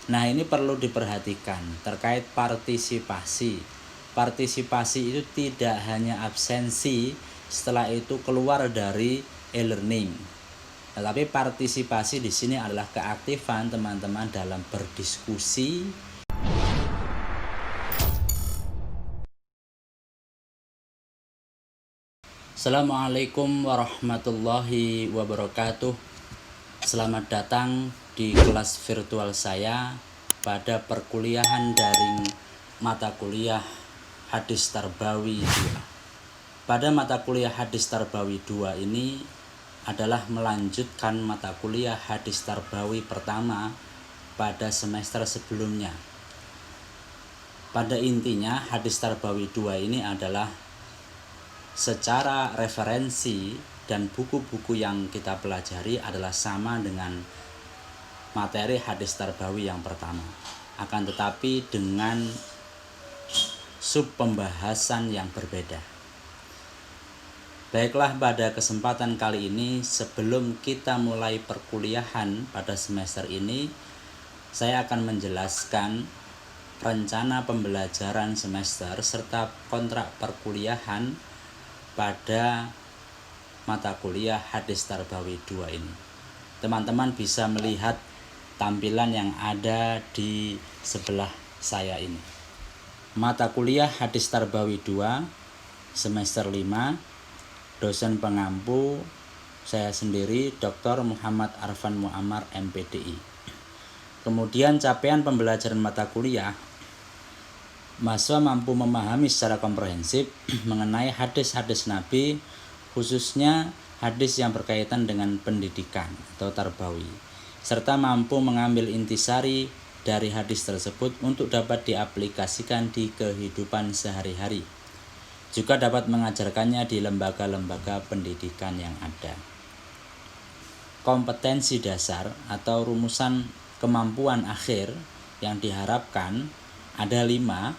Nah, ini perlu diperhatikan terkait partisipasi. Partisipasi itu tidak hanya absensi setelah itu keluar dari e-learning. Tetapi partisipasi di sini adalah keaktifan teman-teman dalam berdiskusi. Assalamualaikum warahmatullahi wabarakatuh. Selamat datang di kelas virtual saya pada perkuliahan daring mata kuliah Hadis Tarbawi 2. Pada mata kuliah Hadis Tarbawi 2 ini adalah melanjutkan mata kuliah Hadis Tarbawi pertama pada semester sebelumnya. Pada intinya Hadis Tarbawi 2 ini adalah secara referensi dan buku-buku yang kita pelajari adalah sama dengan materi Hadis Tarbawi yang pertama, akan tetapi dengan sub pembahasan yang berbeda. Baiklah, pada kesempatan kali ini sebelum kita mulai perkuliahan pada semester ini, saya akan menjelaskan rencana pembelajaran semester serta kontrak perkuliahan pada mata kuliah Hadis Tarbawi 2 ini. Teman-teman bisa melihat tampilan yang ada di sebelah saya ini. Mata kuliah Hadis Tarbawi 2 semester 5, dosen pengampu saya sendiri Dr. Muhammad Arfan Muammar MPDI. Kemudian capaian pembelajaran mata kuliah, mahasiswa mampu memahami secara komprehensif mengenai hadis-hadis Nabi, khususnya hadis yang berkaitan dengan pendidikan atau tarbawi, serta mampu mengambil intisari dari hadis tersebut untuk dapat diaplikasikan di kehidupan sehari-hari. Juga dapat mengajarkannya di lembaga-lembaga pendidikan yang ada. Kompetensi dasar atau rumusan kemampuan akhir yang diharapkan ada 5.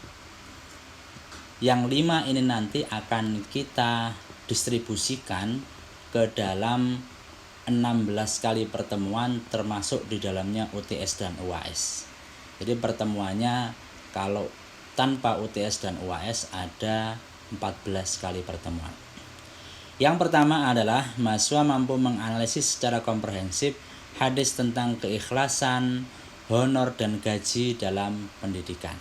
Yang 5 ini nanti akan kita distribusikan ke dalam 16 kali pertemuan, termasuk di dalamnya UTS dan UAS. Jadi pertemuannya kalau tanpa UTS dan UAS ada 14 kali pertemuan. Yang pertama adalah mahasiswa mampu menganalisis secara komprehensif hadis tentang keikhlasan, honor dan gaji dalam pendidikan.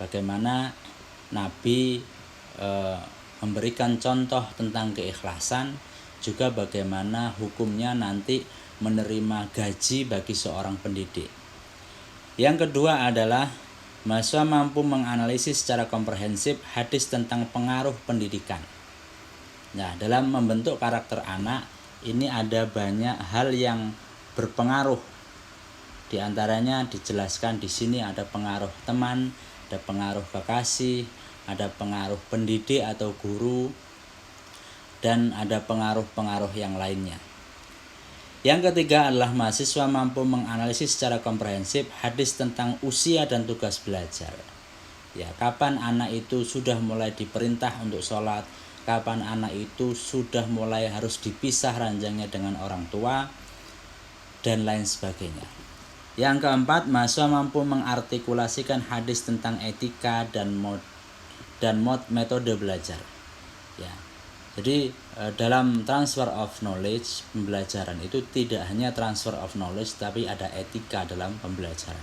Bagaimana Nabi memberikan contoh tentang keikhlasan, juga bagaimana hukumnya nanti menerima gaji bagi seorang pendidik. Yang kedua adalah mahasiswa mampu menganalisis secara komprehensif hadis tentang pengaruh pendidikan. Nah, dalam membentuk karakter anak ini ada banyak hal yang berpengaruh. Di antaranya dijelaskan di sini ada pengaruh teman, ada pengaruh kekasih, ada pengaruh pendidik atau guru, dan ada pengaruh-pengaruh yang lainnya. Yang ketiga adalah mahasiswa mampu menganalisis secara komprehensif hadis tentang usia dan tugas belajar. Ya, kapan anak itu sudah mulai diperintah untuk sholat, kapan anak itu sudah mulai harus dipisah ranjangnya dengan orang tua, dan lain sebagainya. Yang keempat, mahasiswa mampu mengartikulasikan hadis tentang etika dan metode belajar. Ya. Jadi dalam transfer of knowledge, pembelajaran itu tidak hanya transfer of knowledge, tapi ada etika dalam pembelajaran.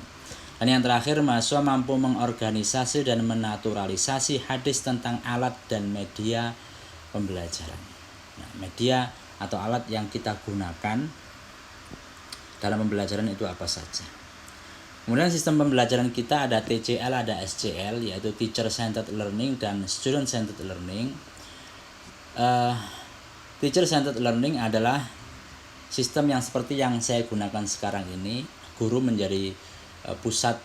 Dan yang terakhir, mahasiswa mampu mengorganisasi dan menaturalisasi hadis tentang alat dan media pembelajaran. Nah, media atau alat yang kita gunakan dalam pembelajaran itu apa saja. Kemudian sistem pembelajaran kita ada TCL, ada SCL, yaitu Teacher Centered Learning dan Student Centered Learning. Teacher Centered Learning adalah sistem yang seperti yang saya gunakan sekarang ini. Guru menjadi pusat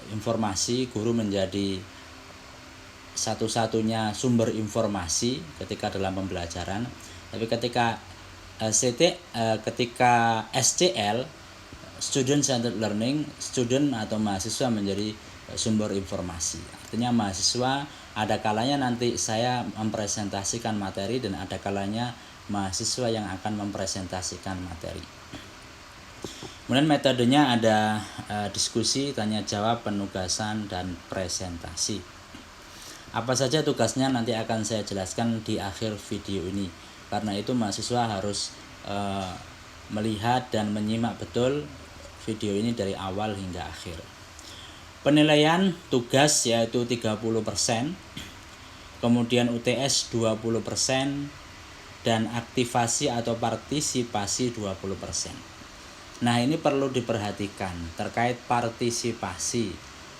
informasi, guru menjadi satu-satunya sumber informasi ketika dalam pembelajaran. Tapi ketika ketika SCL, Student Centered Learning, student atau mahasiswa menjadi sumber informasi. Artinya mahasiswa ada kalanya nanti saya mempresentasikan materi dan ada kalanya mahasiswa yang akan mempresentasikan materi. Kemudian metodenya ada diskusi, tanya jawab, penugasan, dan presentasi. Apa saja tugasnya nanti akan saya jelaskan di akhir video ini. Karena itu mahasiswa harus melihat dan menyimak betul video ini dari awal hingga akhir. Penilaian tugas yaitu 30%, kemudian UTS 20%, dan aktivasi atau partisipasi 20%. Nah, ini perlu diperhatikan terkait partisipasi.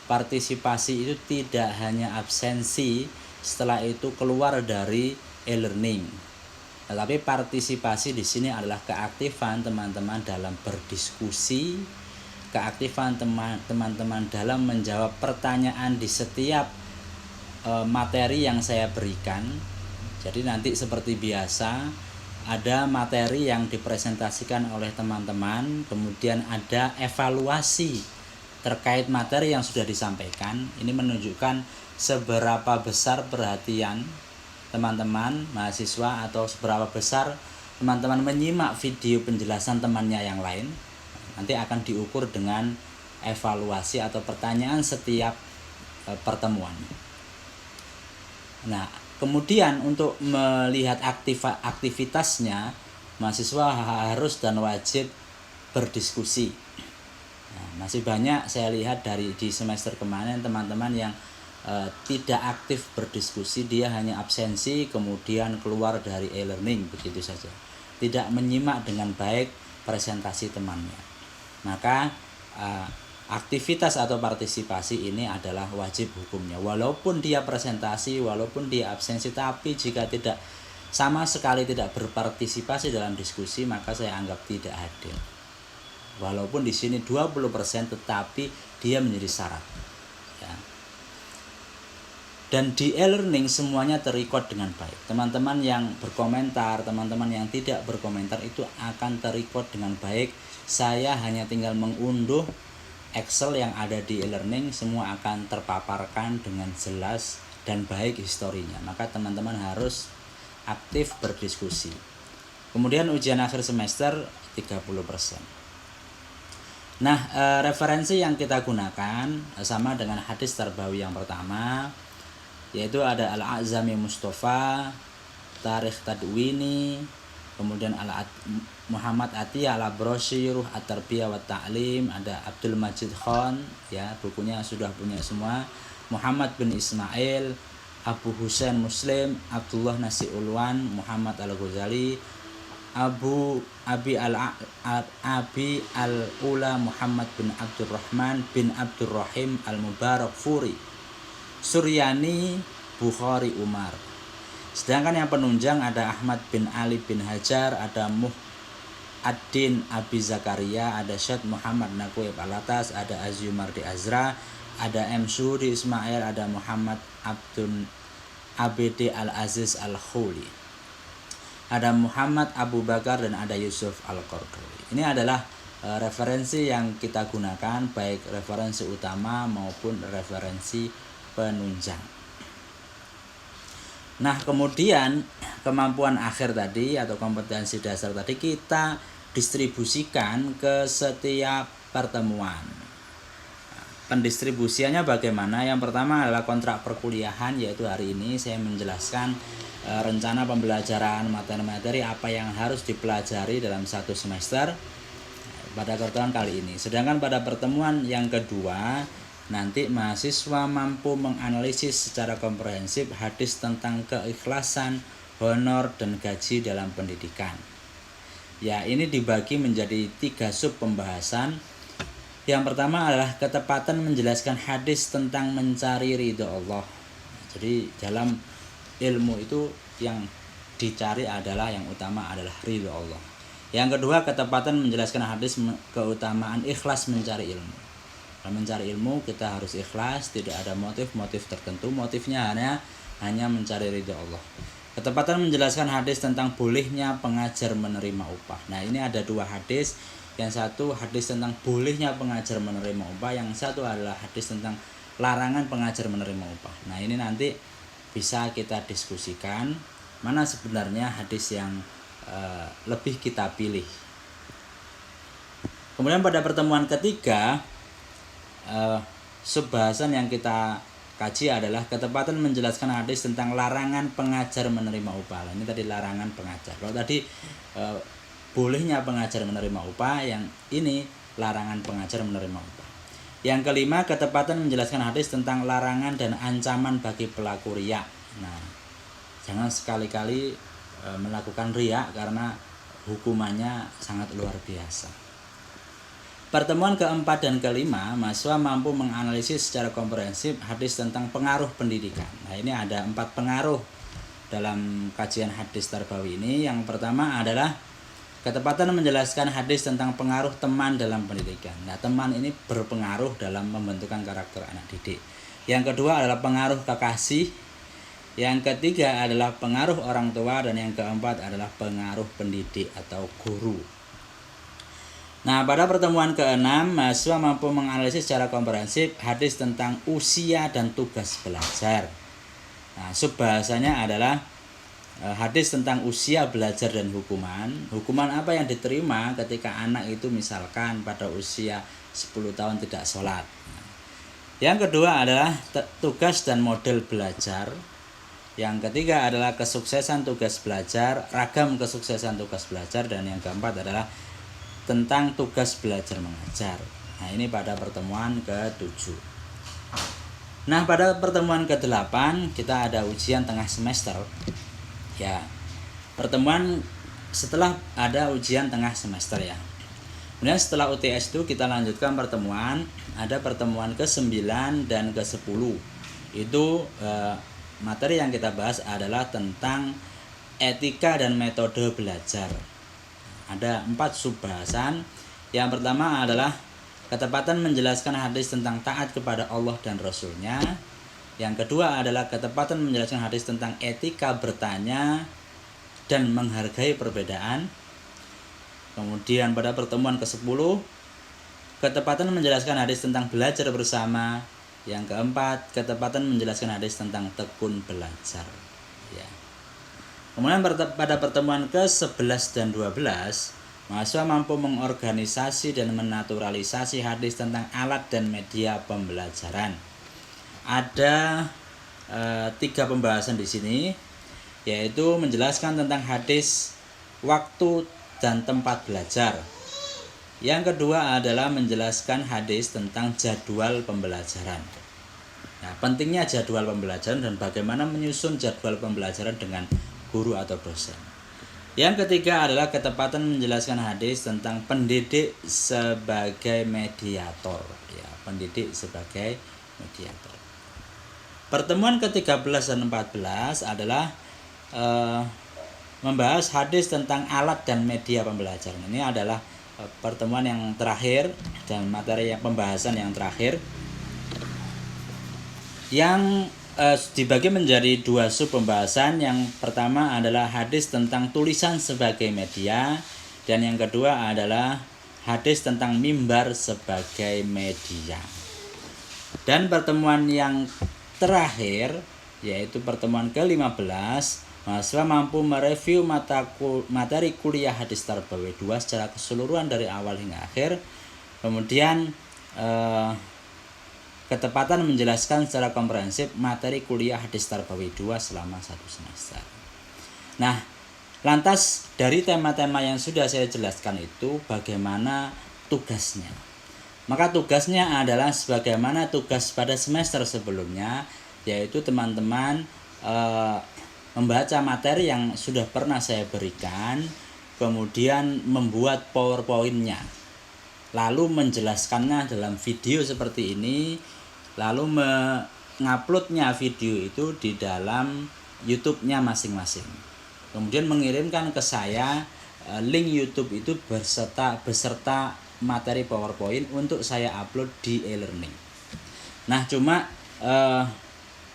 Partisipasi itu tidak hanya absensi setelah itu keluar dari e-learning. Tetapi partisipasi di sini adalah keaktifan teman-teman dalam berdiskusi, keaktifan teman-teman dalam menjawab pertanyaan di setiap materi yang saya berikan. Jadi nanti seperti biasa ada materi yang dipresentasikan oleh teman-teman, kemudian ada evaluasi terkait materi yang sudah disampaikan. Ini menunjukkan seberapa besar perhatian teman-teman mahasiswa atau seberapa besar teman-teman menyimak video penjelasan temannya yang lain. Nanti akan diukur dengan evaluasi atau pertanyaan setiap pertemuan. Nah, kemudian untuk melihat aktivitasnya, mahasiswa harus dan wajib berdiskusi. Nah, masih banyak saya lihat di semester kemarin teman-teman yang tidak aktif berdiskusi, dia hanya absensi kemudian keluar dari e-learning begitu saja. Tidak menyimak dengan baik presentasi temannya. Maka aktivitas atau partisipasi ini adalah wajib hukumnya. Walaupun dia presentasi, walaupun dia absensi, tapi jika tidak sama sekali tidak berpartisipasi dalam diskusi, maka saya anggap tidak hadir. Walaupun di sini 20%, tetapi dia menjadi syarat. Ya. Dan di e-learning semuanya terrecord dengan baik. Teman-teman yang berkomentar, teman-teman yang tidak berkomentar itu akan terrecord dengan baik. Saya hanya tinggal mengunduh Excel yang ada di e-learning, semua akan terpaparkan dengan jelas dan baik historinya. Maka teman-teman harus aktif berdiskusi. Kemudian ujian akhir semester 30%. Nah, referensi yang kita gunakan sama dengan hadis Tarbawi yang pertama, yaitu ada Al-A'zami Mustafa, Tarikh Tadwini, kemudian Muhammad Atiyah Al-Abrosi, Ruh At-Tarbiyah wa Ta'lim, ada Abdul Majid Khan, ya bukunya sudah punya semua, Muhammad bin Ismail, Abu Husain Muslim, Abdullah Nasi Ulwan, Muhammad Al-Ghazali, Abi Al-Ula Muhammad bin Abdurrahman bin Abdurrahim Al-Mubarak Furi, Suryani, Bukhari Umar. Sedangkan yang penunjang ada Ahmad bin Ali bin Hajar, ada Muhaddin Abi Zakaria, ada Syed Muhammad Naqib Alatas, ada Azyumardi Azra, ada M. Suri Ismail, ada Muhammad Abdun ABD Al-Aziz Al-Khuli, ada Muhammad Abu Bakar, dan ada Yusuf Al-Qardawi. Ini adalah referensi yang kita gunakan, baik referensi utama maupun referensi penunjang. Nah, kemudian kemampuan akhir tadi atau kompetensi dasar tadi kita distribusikan ke setiap pertemuan. Pendistribusiannya bagaimana? Yang pertama adalah kontrak perkuliahan, yaitu hari ini saya menjelaskan rencana pembelajaran materi-materi apa yang harus dipelajari dalam satu semester pada pertemuan kali ini. Sedangkan pada pertemuan yang kedua, nanti mahasiswa mampu menganalisis secara komprehensif hadis tentang keikhlasan, honor, dan gaji dalam pendidikan. Ya, ini dibagi menjadi 3 sub pembahasan. Yang pertama adalah ketepatan menjelaskan hadis tentang mencari ridho Allah. Jadi dalam ilmu itu yang dicari adalah, yang utama adalah ridho Allah. Yang kedua, ketepatan menjelaskan hadis keutamaan ikhlas mencari ilmu. Dalam mencari ilmu kita harus ikhlas, tidak ada motif-motif tertentu, motifnya hanya mencari ridha Allah. Ketepatan menjelaskan hadis tentang bolehnya pengajar menerima upah. Nah, ini ada 2 hadis. Yang satu hadis tentang bolehnya pengajar menerima upah, yang satu adalah hadis tentang larangan pengajar menerima upah. Nah, ini nanti bisa kita diskusikan mana sebenarnya hadis yang lebih kita pilih. Kemudian pada pertemuan ketiga, subbahasan yang kita kaji adalah ketepatan menjelaskan hadis tentang larangan pengajar menerima upah. Ini tadi larangan pengajar. Kalau tadi bolehnya pengajar menerima upah, yang ini larangan pengajar menerima upah. Yang kelima, ketepatan menjelaskan hadis tentang larangan dan ancaman bagi pelaku riya. Nah, jangan sekali-kali melakukan riya karena hukumannya sangat luar biasa. Pertemuan keempat dan kelima, mahasiswa mampu menganalisis secara komprehensif hadis tentang pengaruh pendidikan. Nah, ini ada 4 pengaruh dalam kajian hadis tarbawi ini. Yang pertama adalah ketepatan menjelaskan hadis tentang pengaruh teman dalam pendidikan. Nah, teman ini berpengaruh dalam pembentukan karakter anak didik. Yang kedua adalah pengaruh kekasih. Yang ketiga adalah pengaruh orang tua, dan yang keempat adalah pengaruh pendidik atau guru. Nah, pada pertemuan ke-6, mahasiswa mampu menganalisis secara komprehensif hadis tentang usia dan tugas belajar. Nah, subbahasanya adalah hadis tentang usia, belajar, dan hukuman. Hukuman apa yang diterima ketika anak itu misalkan pada usia 10 tahun tidak sholat. Yang kedua adalah tugas dan model belajar. Yang ketiga adalah kesuksesan tugas belajar, ragam kesuksesan tugas belajar, dan yang keempat adalah tentang tugas belajar mengajar. Nah, ini pada pertemuan ke-7. Nah, pada pertemuan ke-8 kita ada ujian tengah semester. Ya, pertemuan setelah ada ujian tengah semester ya. Kemudian setelah UTS itu kita lanjutkan pertemuan, ada pertemuan ke-9 dan ke-10. Itu materi yang kita bahas adalah tentang etika dan metode belajar. Ada 4 subbahasan. Yang pertama adalah ketepatan menjelaskan hadis tentang taat kepada Allah dan Rasulnya. Yang kedua adalah ketepatan menjelaskan hadis tentang etika bertanya dan menghargai perbedaan. Kemudian pada pertemuan ke-10, ketepatan menjelaskan hadis tentang belajar bersama. Yang keempat, ketepatan menjelaskan hadis tentang tekun belajar. Ya. Kemudian pada pertemuan ke-11 dan 12, mahasiswa mampu mengorganisasi dan menaturalisasi hadis tentang alat dan media pembelajaran. Ada 3 pembahasan di sini, yaitu menjelaskan tentang hadis waktu dan tempat belajar. Yang kedua adalah menjelaskan hadis tentang jadwal pembelajaran. Nah, pentingnya jadwal pembelajaran dan bagaimana menyusun jadwal pembelajaran dengan guru atau dosen. Yang ketiga adalah ketepatan menjelaskan hadis tentang pendidik sebagai mediator. Ya, pendidik sebagai mediator. Pertemuan ke-13 dan 14 adalah membahas hadis tentang alat dan media pembelajaran. Ini adalah pertemuan yang terakhir dan materi yang pembahasan yang terakhir, yang dibagi menjadi 2 sub pembahasan. Yang pertama adalah hadis tentang tulisan sebagai media, dan yang kedua adalah hadis tentang mimbar sebagai media. Dan pertemuan yang terakhir, yaitu pertemuan ke-15, mahasiswa mampu mereview materi kuliah hadis tarbawi 2 secara keseluruhan dari awal hingga akhir. Kemudian ketepatan menjelaskan secara komprehensif materi kuliah hadis tarbawi 2 selama 1 semester. Nah, lantas dari tema-tema yang sudah saya jelaskan itu, bagaimana tugasnya? Maka tugasnya adalah sebagaimana tugas pada semester sebelumnya, yaitu teman-teman membaca materi yang sudah pernah saya berikan, kemudian membuat PowerPoint-nya, lalu menjelaskannya dalam video seperti ini, lalu menguploadnya video itu di dalam YouTube-nya masing-masing. Kemudian mengirimkan ke saya link YouTube itu beserta materi PowerPoint untuk saya upload di e-learning. Nah, cuma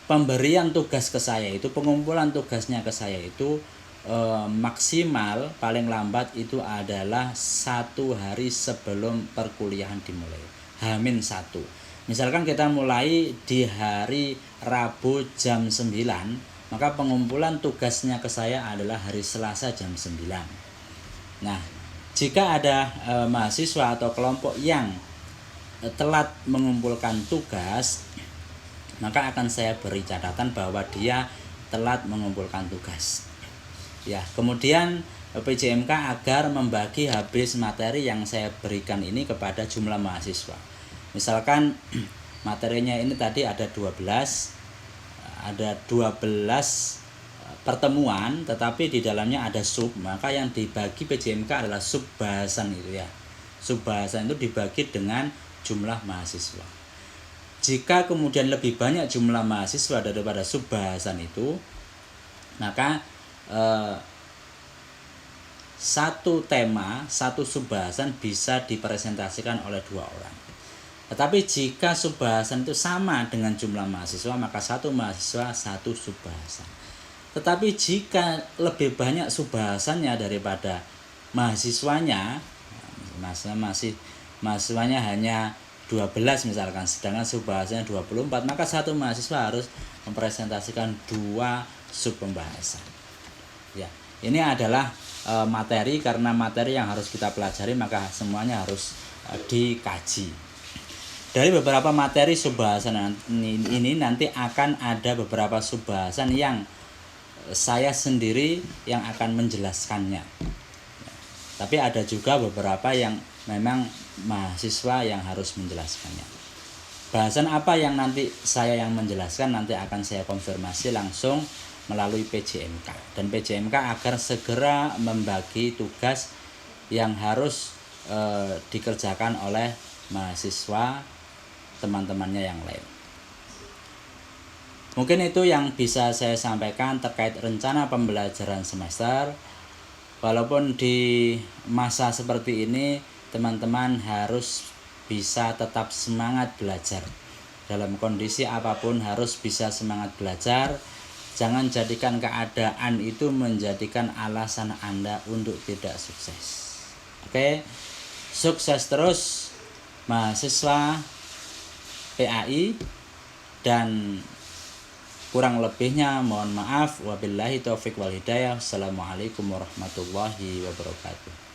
pemberian tugas ke saya itu, pengumpulan tugasnya ke saya itu maksimal paling lambat itu adalah 1 hari sebelum perkuliahan dimulai, H-1. Misalkan kita mulai di hari Rabu jam 9, maka pengumpulan tugasnya ke saya adalah hari Selasa jam 9. Nah, Jika ada mahasiswa atau kelompok yang telat mengumpulkan tugas, maka akan saya beri catatan bahwa dia telat mengumpulkan tugas. Ya, kemudian PJMK agar membagi habis materi yang saya berikan ini kepada jumlah mahasiswa. Misalkan materinya ini tadi ada 12 pertemuan, tetapi di dalamnya ada sub, maka yang dibagi PJMK adalah sub bahasan itu ya. Sub bahasan itu dibagi dengan jumlah mahasiswa. Jika kemudian lebih banyak jumlah mahasiswa daripada sub bahasan itu, maka satu tema, satu subbahasan bisa dipresentasikan oleh 2 orang. Tetapi jika subbahasan itu sama dengan jumlah mahasiswa, maka satu mahasiswa satu subbahasan. Tetapi jika lebih banyak subbahasannya daripada mahasiswanya, mahasiswanya hanya 12 misalkan, sedangkan subbahasannya 24, maka satu mahasiswa harus mempresentasikan 2 sub pembahasan. Ya, ini adalah materi, karena materi yang harus kita pelajari maka semuanya harus dikaji. Dari beberapa materi subbahasan ini nanti akan ada beberapa subbahasan yang saya sendiri yang akan menjelaskannya. Tapi ada juga beberapa yang memang mahasiswa yang harus menjelaskannya. Bahasan apa yang nanti saya yang menjelaskan nanti akan saya konfirmasi langsung melalui PJMK, dan PJMK agar segera membagi tugas yang harus dikerjakan oleh mahasiswa teman-temannya yang lain. Mungkin itu yang bisa saya sampaikan terkait rencana pembelajaran semester. Walaupun di masa seperti ini teman-teman harus bisa tetap semangat belajar. Dalam kondisi apapun harus bisa semangat belajar. Jangan jadikan keadaan itu menjadikan alasan Anda untuk tidak sukses. Oke, sukses terus mahasiswa PAI, dan kurang lebihnya mohon maaf. Wabillahi taufik wal hidayah. Assalamualaikum warahmatullahi wabarakatuh.